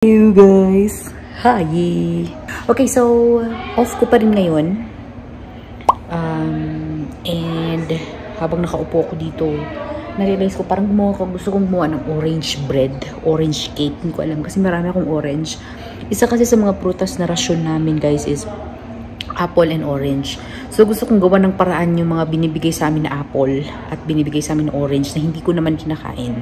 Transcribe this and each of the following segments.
You guys, hi! Okay, so off ko pa rin ngayon. And habang nakaupo ako dito, na-realize ko parang gusto kong gumawa ng orange bread, orange cake. Hindi ko alam kasi marami akong orange. Isa kasi sa mga prutas na rasyon namin guys is apple and orange. So gusto kong gawa ng paraan yung mga binibigay sa amin na apple at binibigay sa amin na orange na hindi ko naman kinakain.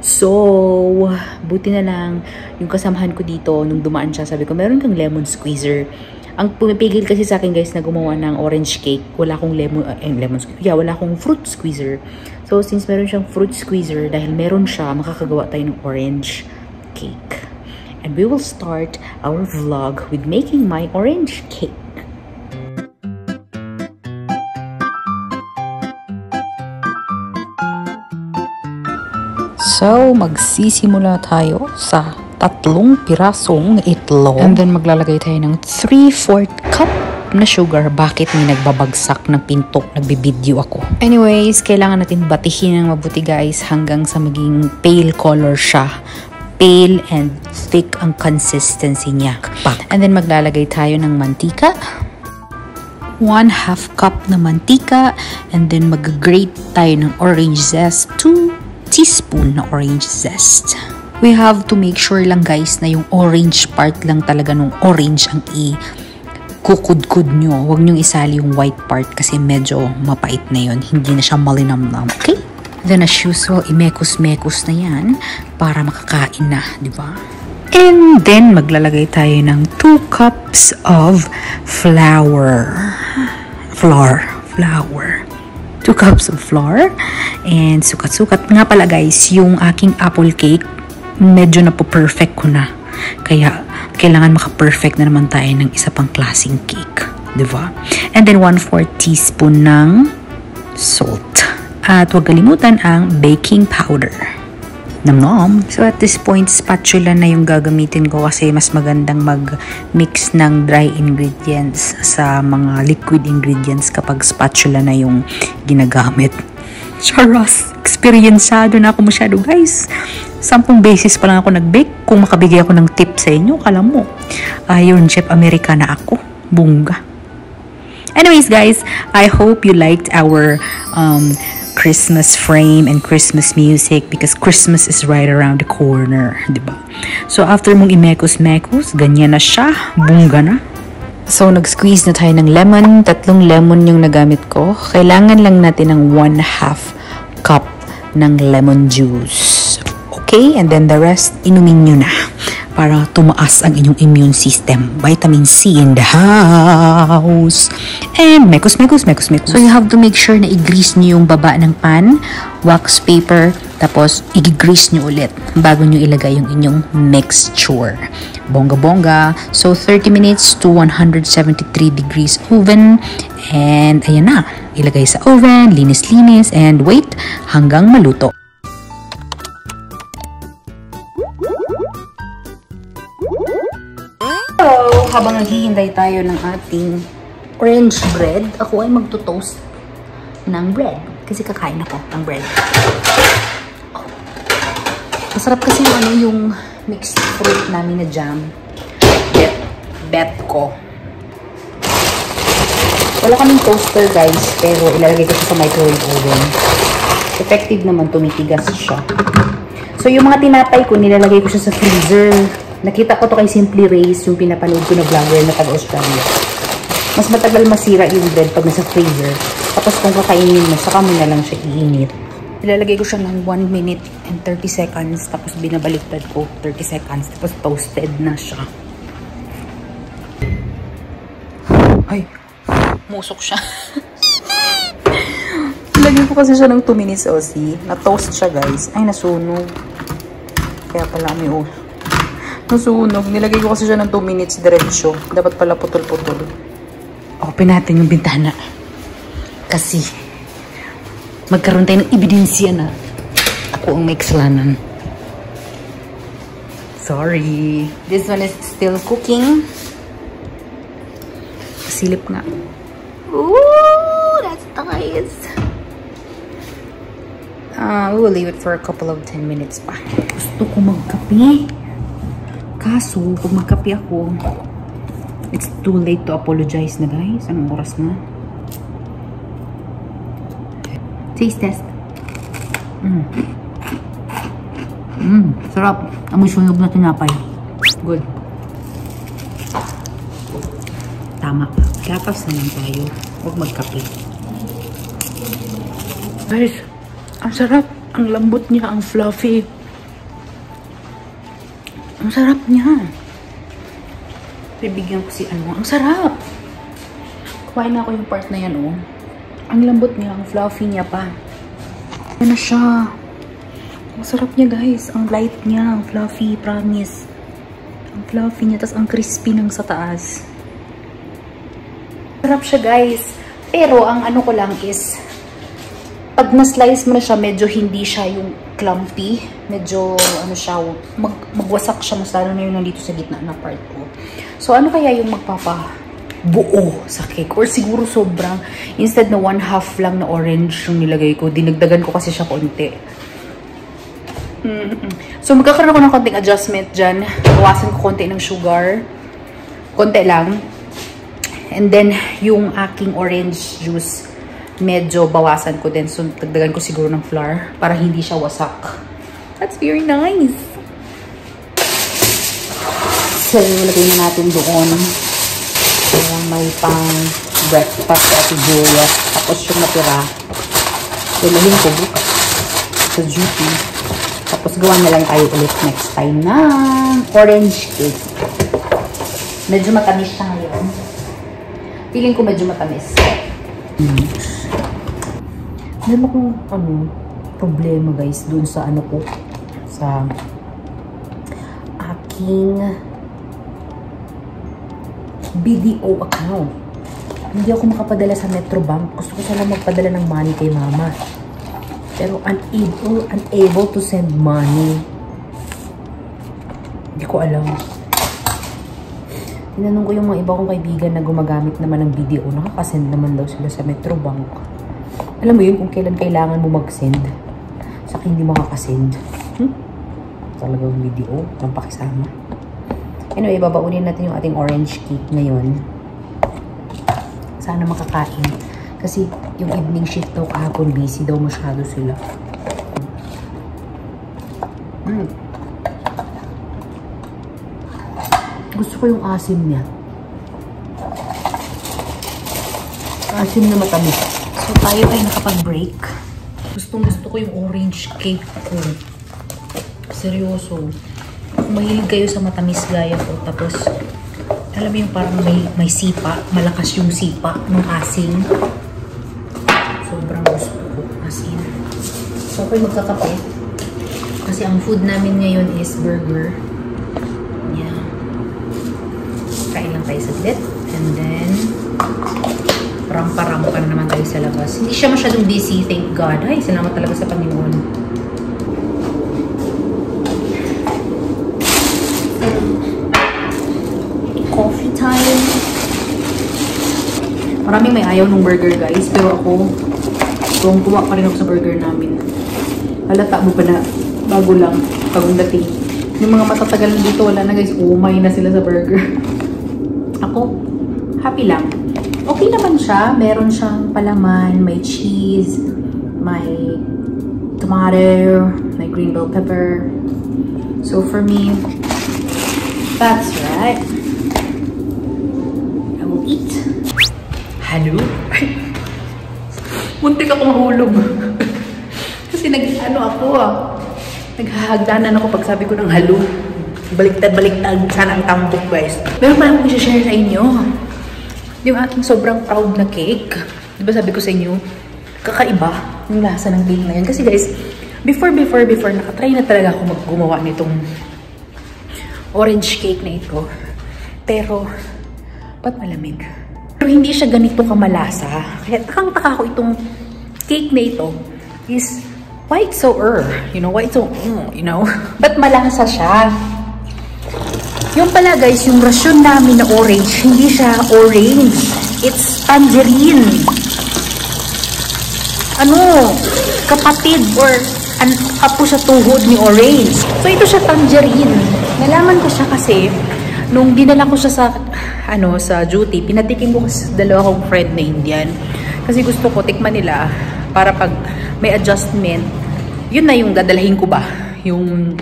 So, buti na lang yung kasamahan ko dito nung dumaan siya, sabi ko, meron kang lemon squeezer. Ang pumipigil kasi sa akin guys na gumawa ng orange cake, wala akong wala akong fruit squeezer. So, since meron siyang fruit squeezer, dahil meron siya, makakagawa tayo ng orange cake. And we will start our vlog with making my orange cake. So, magsisimula tayo sa 3 pirasong itlog. And then, maglalagay tayo ng 3/4 cup na sugar. Bakit may nagbabagsak ng pinto? Nagbibideo ako. Anyways, kailangan natin batihin ng mabuti guys hanggang sa maging pale color siya. Pale and thick ang consistency niya. And then, maglalagay tayo ng mantika. 1/2 cup na mantika. And then, mag-grate tayo ng orange zest. 2 teaspoon na orange zest. We have to make sure lang guys na yung orange part lang talaga nung orange ang i-kukudkud nyo. Huwag nyo isali yung white part kasi medyo mapait na yun. Hindi na siya malinamnam. Okay? Then as usual, imekos-mekos na yan para makakain na. Diba? And then maglalagay tayo ng 2 cups of flour. 2 cups of flour and sukat-sukat. Nga pala guys, yung aking apple cake medyo na po perfect ko na. Kaya kailangan maka-perfect na naman tayo ng isa pang klaseng cake. Diba? And then 1/4 teaspoon ng salt. At huwag kalimutan ang baking powder. Nom-nom. So at this point, spatula na yung gagamitin ko kasi mas magandang mag-mix ng dry ingredients sa mga liquid ingredients kapag spatula na yung ginagamit. Charas! Experiencado na ako masyado guys. 10 beses pa lang ako nag-bake. Kung makabigay ako ng tip sa inyo, kala mo, Iron Chef Americana ako. Bunga. Anyways guys, I hope you liked our Christmas frame and Christmas music because Christmas is right around the corner, diba? So after mong imekos-mekos, ganyan na siya, bunga na. So nag-squeeze na tayo ng lemon, 3 lemon yung nagamit ko. Kailangan lang natin ng 1/2 cup ng lemon juice. Okay, and then the rest inumin nyo na para tumaas ang inyong immune system. Vitamin C in the house. And mekos. So you have to make sure na i-grease nyo yung baba ng pan, wax paper, tapos i-grease nyo ulit bago nyo ilagay yung inyong mixture. Bongga-bongga. So 30 minutes to 173 degrees oven. And ayan na. Ilagay sa oven, linis-linis, and wait hanggang maluto. So, habang naghihintay tayo ng ating orange bread, ako ay magto-toast ng bread. Kasi kakain ako ng bread. Oh. Masarap kasi yung mixed fruit namin na jam. Bet ko. Wala kaming toaster guys, pero ilalagay ko siya sa microwave oven. Effective naman, tumitigas siya. So, yung mga tinapay ko, nilalagay ko siya sa freezer. Nakita ko to kay Simply Race, yung pinapanood ko na vlogger na taga-Australia. Mas matagal masira yung bread pag nasa freezer. Tapos kung kakainin mo, saka mo na lang siya iinit. Ilalagay ko siya ng 1 minute and 30 seconds. Tapos binabaliktad ko 30 seconds. Tapos toasted na siya. Ay, musok siya. Lagyan ko kasi siya ng 2 minutes o see. Na-toast siya guys. Ay, nasunog. Kaya pala may nasunog. Nilagay ko kasi siya ng 2 minutes diretso. Dapat pala putol-putol. Open natin yung bintana. Kasi magkaroon tayo ng ebidensya na ako ang may kasalanan. Sorry. This one is still cooking. Silip nga. Ooh, that's nice. We will leave it for a couple of 10 minutes pa. Gusto ko magkape. Kaso, pag magkape ako, it's too late to apologize na guys. Anong oras na? Taste test. Sarap. Amoy sunog na tinapay. Good. Tama. Gatas na lang tayo. Huwag magkape. Guys, ang sarap. Ang lambot niya, ang fluffy. Ang sarap niya. Bibigyan ko si ano. Ang sarap. Kumain na ako yung part na yan, oh. Ang lambot niya, ang fluffy niya pa. Yan na siya. Ang sarap niya, guys. Ang light niya, ang fluffy, promise. Ang fluffy niya, tas ang crispy ng sa taas. Sarap siya, guys. Pero, ang ano ko lang is, pag na-slice mo na siya, medyo hindi siya yung clumpy. Medyo, ano siya, magwasak siya. Mas lalo na yun nandito sa gitna na part ko. So, ano kaya yung magpapabuo sa cake? Or siguro sobrang, instead na 1/2 lang na orange yung nilagay ko, dinagdagan ko kasi siya konti. So, magkakaroon ako ng konting adjustment dyan. Bawasan ko konti ng sugar. Konti lang. And then, yung aking orange juice, medyo bawasan ko din. So, dagdagan ko siguro ng flour para hindi siya wasak. That's very nice. So, lagay na natin doon. May pang breakfast at Julia. Tapos yung natira, ilahin ko bukas sa duty. Tapos gawa na lang tayo ulit next time na orange cake. Medyo matamis siya ngayon. Feeling ko medyo matamis. Meron akong problema guys dun sa ano ko, sa aking BDO account. Hindi ako makapadala sa Metrobank. Gusto ko sana magpadala ng money kay mama. Pero unable to send money. Hindi ko alam. Tinanong ko yung mga iba kong kaibigan na gumagamit naman ng BDO. Nakakasend naman daw sila sa Metrobank. Alam mo yun kung kailan kailangan mo mag-send. Sa akin hindi makakasend. Talagang BDO. Ang pakisama. Anyway, babaunin natin yung ating orange cake ngayon. Sana makakain. Kasi yung evening shift daw kahapon, busy daw masyado sila. Gusto ko yung asim niya. Asim na matamis. So, tayo ay nakapag-break. Gusto ko yung orange cake ko. Seryoso. Kung mahilig kayo sa matamis gaya ko, tapos, alam mo yung parang may sipa, malakas yung sipa ng asin. Sobrang gusto ko, asin. So, ako'y magkakape. Kasi ang food namin ngayon is burger. Yeah. Kain lang tayo saglit. And then, rampa-rampa na naman tayo sa labas. Hindi siya masyadong busy, thank God. Ay, salamat talaga sa Panginoon. Coffee time. Maraming may ayaw ng burger guys, pero ako tuwang-tuwa pa rin ako sa burger namin. Halata mo pa na bago lang bagong dating. Yung mga matatagal na dito, wala na guys, umay na sila sa burger. Ako, happy lang. Okay naman siya, meron siyang palaman, may cheese, may tomato, may green bell pepper. So for me, that's right. Eat. Hello? Muntik ako mahulog. Kasi naghahagdanan ako pag sabi ko ng halo. Baliktad-baliktad. Sana ang tambok guys. Meron pa akong i-share sa inyo. Yung aking sobrang proud na cake. Diba sabi ko sa inyo, kakaiba yung lasa ng cake na yan. Kasi guys, before, nakatry na talaga ako gumawa nitong orange cake na ito. Pero, ba't malamig? Pero hindi siya ganito kamalasa. Kaya takang-taka ko itong cake na ito is why it's so why it's so Ba't malasa siya? Yung pala guys, yung rasyon namin na orange, hindi siya orange. It's tangerine. Kapatid or apo sa tuhod ni orange. So ito siya tangerine. Nalaman ko siya kasi nung dinala ko siya sa sa duty, pinatikim ko sa dalawa kong friend na Indian. Kasi gusto ko tikman nila para pag may adjustment, yun na yung dadalahin ko ba. Yung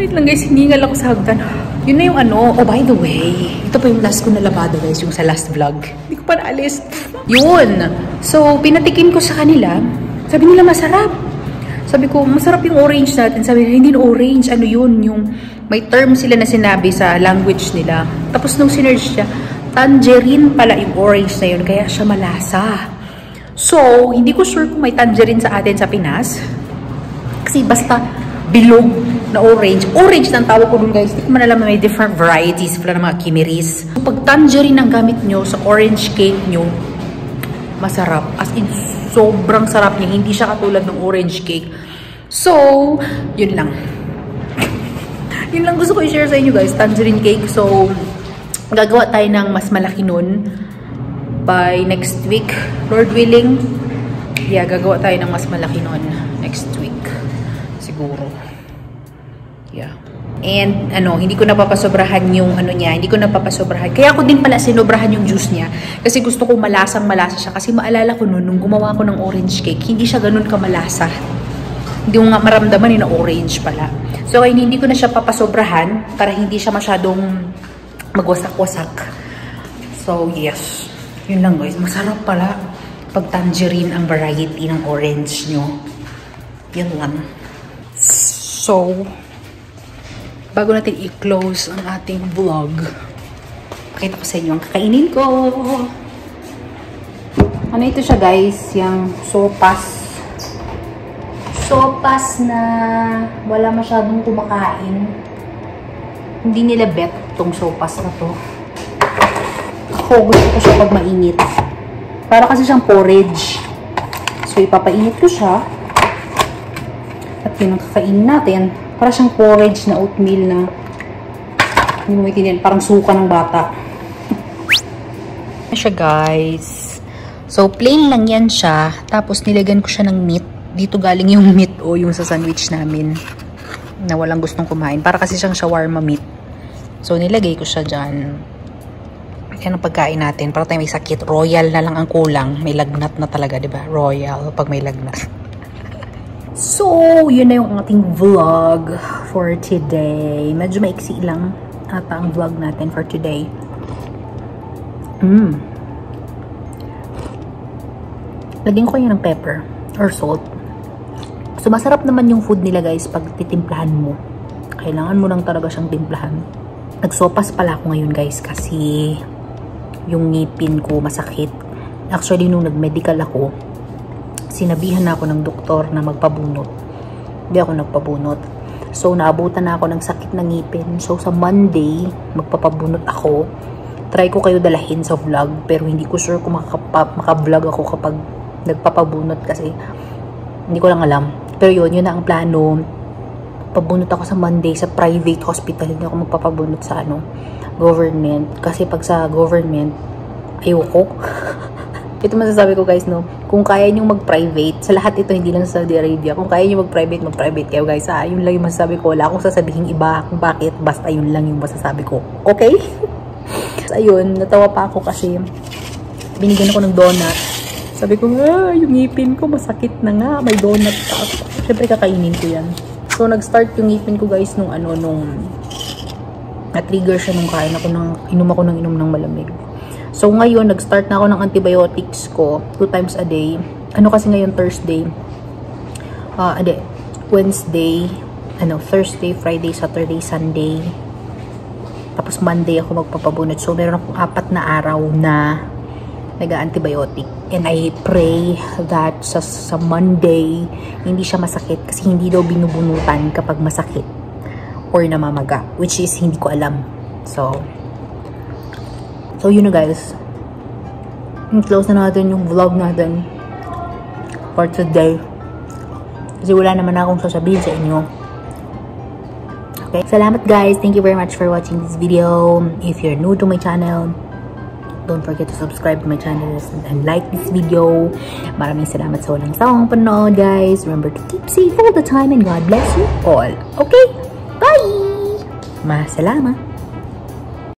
wait lang guys, hiningal ako sa hagdan. Yun na yung oh by the way, ito pa yung last ko na labado guys, yung sa last vlog. Hindi ko pa naalis. Yun. So, pinatikim ko sa kanila. Sabi nila masarap. Sabi ko, masarap yung orange natin. Sabi nila, hindi orange. Ano yun? Yung may term sila na sinabi sa language nila. Tapos nung sinerge siya, tangerine pala yung orange na yun. Kaya siya malasa. So, hindi ko sure kung may tangerine sa atin sa Pinas. Kasi basta bilog na orange. Orange na ang tawag ko dun guys. Hindi ko man alam na may different varieties pala ng mga kimiris. So, pag tangerine ang gamit nyo sa orange cake nyo, masarap. As in, sobrang sarap niya. Hindi siya katulad ng orange cake. So, yun lang. Yun lang gusto ko i-share sa inyo guys. Tangerine cake. So, gagawa tayo ng mas malaki nun by next week. Lord willing. Yeah, gagawa tayo ng mas malaki nun next week. Siguro. Yeah. And, hindi ko napapasobrahan yung niya. Hindi ko napapasobrahan. Kaya ako din pala sinobrahan yung juice niya. Kasi gusto ko malasang-malasa siya. Kasi maalala ko nun, nung gumawa ko ng orange cake, hindi siya ganun kamalasa. Hindi ko nga maramdaman na orange pala. So, kaya hindi ko na siya papasobrahan para hindi siya masyadong magwasak-wasak. So, yes. Yun lang guys. Masarap pala pag tangerine ang variety ng orange nyo. Yun lang. So, bago natin i-close ang ating vlog, pakita ko sa inyo ang kakainin ko. Ano ito siya guys? Yung sopas. Sopas na wala masyadong kumakain. Hindi nila bet itong sopas na to. Ako gusto ko siya pag mainit. Para kasi siyang porridge. So, ipapainit ko siya. At yun ang kakainin natin. Para siyang porridge na oatmeal na hindi mo maintindihan. Parang suka ng bata. Siya guys. So, plain lang yan siya. Tapos, nilagyan ko siya ng meat. Dito galing yung meat o yung sa sandwich namin. Na walang gustong kumain. Para kasi siyang shawarma meat. So, nilagay ko siya dyan. Yan ang pagkain natin. Para tayo may sakit. Royal na lang ang kulang. May lagnat na talaga, diba? Royal pag may lagnat. So, yun na yung ating vlog for today. Medyo maiksi lang ata ang vlog natin for today. Lagyan ko kayo ng pepper or salt. So, masarap naman yung food nila guys pag titimplahan mo. Kailangan mo lang talaga siyang timplahan. Nagsopas pala ako ngayon guys kasi yung ngipin ko masakit. Actually, nung nag-medical ako, sinabihan na ako ng doktor na magpabunot. Hindi ako nagpabunot. So, naabutan na ako ng sakit ng ngipin. So, sa Monday, magpapabunot ako. Try ko kayo dalahin sa vlog, pero hindi ko sure kung maka-vlog ako kapag nagpapabunot kasi hindi ko lang alam. Pero yun na ang plano. Pabunot ako sa Monday sa private hospital. Hindi ako magpapabunot sa government. Kasi pag sa government, ayoko. Ito masasabi ko guys, no? Kung kaya nyo mag-private, sa lahat ito, hindi lang sa Saudi Arabia. Kung kaya nyo mag-private kayo guys. Yun lang yung masasabi ko. Wala akong sasabihin iba kung bakit. Basta yun lang yung masasabi ko. Okay? So, ayun, natawa pa ako kasi binigyan ako ng donut. Sabi ko, yung ngipin ko masakit na nga. May donut pa ako. Siyempre, kakainin ko yan. So, nag-start yung ngipin ko guys nung na-trigger siya nung inom ako ng malamig. So, ngayon, nag-start na ako ng antibiotics ko 2 times a day. Kasi ngayon, Thursday. Wednesday, Thursday, Friday, Saturday, Sunday. Tapos, Monday ako magpapabunot. So, meron akong 4 na araw na nag-antibiotic. And I pray that sa Monday, hindi siya masakit. Kasi hindi daw binubunutan kapag masakit or namamaga. Which is, hindi ko alam. So, yun na guys. Close na natin yung vlog natin for today. Kasi wala naman akong sasabihin sa inyo. Okay? Salamat guys. Thank you very much for watching this video. If you're new to my channel, don't forget to subscribe to my channel and like this video. Maraming salamat sa walang sawang panood guys. Remember to keep safe all the time and God bless you all. Okay? Bye! Bye! Masalamat.